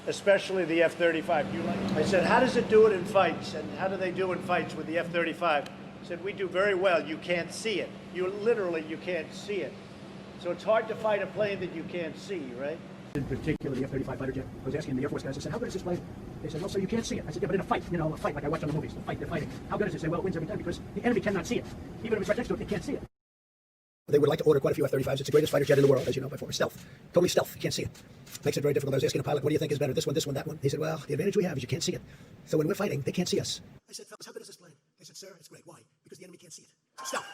especially the F-35. Do you like it? I said, how does it do it in fights? And how do they do in fights with the F-35? I said, we do very well. You can't see it. You can't see it. So it's hard to fight a plane that you can't see, right? In particular, the F-35 fighter jet. I was asking the Air Force guys, I said, how good is this plane? They said, well, sir, you can't see it. I said, yeah, but in a fight, a fight like I watch on the movies, the fight, they're fighting. How good is it? They say, well, it wins every time because the enemy cannot see it. Even if it's right next to it, they can't see it. They would like to order quite a few F-35s. It's the greatest fighter jet in the world, as you know, by far. Stealth. Totally stealth. You can't see it. Makes it very difficult. I was asking a pilot, what do you think is better, this one, that one? He said, well, the advantage we have is you can't see it. So when we're fighting, they can't see us. I said, fellas, how good is this plane? They said, sir, it's great. Why? Because the enemy can't see it. It's stealth.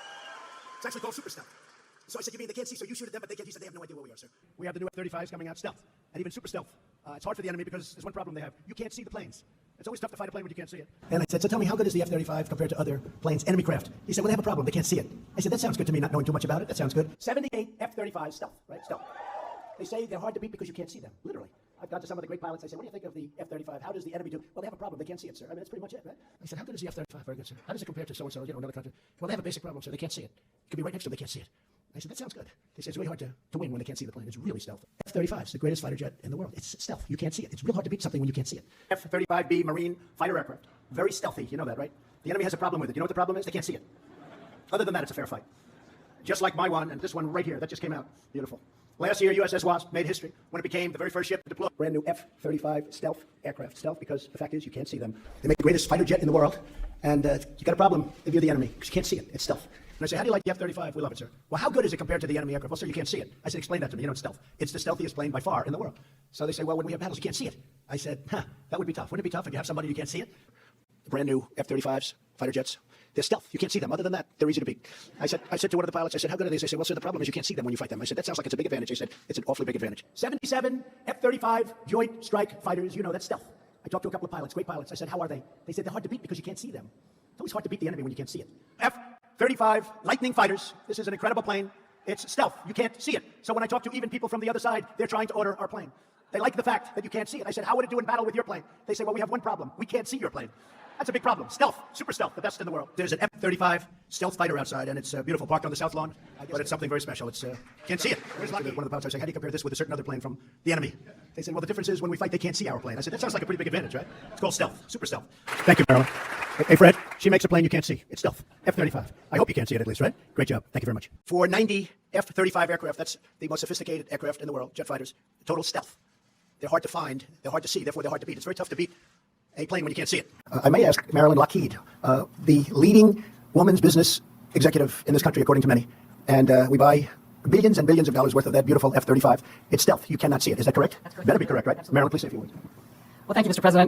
It's actually called super stealth. So I said, you mean they can't see, so you shoot at them, but they can't see, so they have no idea where we are, sir. We have the new F-35s coming out, stealth, and even super stealth. It's hard for the enemy because there's one problem they have. You can't see the planes. It's always tough to fight a plane when you can't see it. And I said, so tell me, how good is the F-35 compared to other planes, enemy craft? He said, well, they have a problem. They can't see it. I said, that sounds good to me, not knowing too much about it. That sounds good. 78 F-35 stealth, right? Stealth. They say they're hard to beat because you can't see them, literally. I've got to some of the great pilots. I said, what do you think of the F-35? How does the enemy do? Well, they have a problem. They can't see it, sir. I mean, that's pretty much it, right? I said, how good is the F-35? Very good, sir. How does it compare to so-and-so, another country? Well, they have a basic problem, sir. They can't see it. It could be right next to them. They can't see it. I said, that sounds good. They said, it's really hard to win when they can't see the plane. It's really stealth. F-35 is the greatest fighter jet in the world. It's stealth. You can't see it. It's real hard to beat something when you can't see it. F-35B Marine fighter aircraft. Very stealthy. You know that, right? The enemy has a problem with it. You know what the problem is? They can't see it. Other than that, it's a fair fight. Just like my one and this one right here. That just came out. Beautiful. Last year, USS Wasp made history when it became the very first ship to deploy. Brand new F-35 stealth aircraft. Stealth because the fact is you can't see them. They make the greatest fighter jet in the world. And you got a problem if you're the enemy because you can't see it. It's stealth. And I say, how do you like the F-35? We love it, sir. Well, how good is it compared to the enemy aircraft? Well, sir, you can't see it. I said, explain that to me. It's stealth. It's the stealthiest plane by far in the world. So they say, well, when we have battles, you can't see it. I said, that would be tough. Wouldn't it be tough if you have somebody you can't see it? The brand new F-35s, fighter jets. They're stealth. You can't see them. Other than that, they're easy to beat. I said to one of the pilots, I said, how good are they? They said, well, sir, the problem is you can't see them when you fight them. I said, that sounds like it's a big advantage. They said, it's an awfully big advantage. 77 F-35 Joint Strike Fighters. That's stealth. I talked to a couple of pilots, great pilots. I said, how are they? They said, they're hard to beat because you can't see them. It's always hard to beat the enemy when you can't see it. F-35 Lightning Fighters. This is an incredible plane. It's stealth. You can't see it. So when I talk to even people from the other side, they're trying to order our plane. They like the fact that you can't see it. I said, how would it do in battle with your plane? They say, well, we have one problem. We can't see your plane. That's a big problem. Stealth, super stealth, the best in the world. There's an F-35 stealth fighter outside, and it's beautiful, parked on the South Lawn. But it's something very special. It's can't see it. One of the pilots was saying, how do you compare this with a certain other plane from the enemy? They said, well, the difference is when we fight, they can't see our plane. I said, that sounds like a pretty big advantage, right? It's called stealth, super stealth. Thank you, Marilyn. Hey, Fred, she makes a plane you can't see. It's stealth. F-35. I hope you can't see it at least, right? Great job. Thank you very much. For 90 F-35 aircraft, that's the most sophisticated aircraft in the world, jet fighters, total stealth. They're hard to find, they're hard to see, therefore they're hard to beat. It's very tough to beat a plane when you can't see it. I may ask Marilyn Lockheed, the leading woman's business executive in this country, according to many, and we buy billions and billions of dollars worth of that beautiful F-35. It's stealth. You cannot see it. Is that correct? That's correct. Better be correct, right? Marilyn, please say a few words. Well, thank you, Mr. President.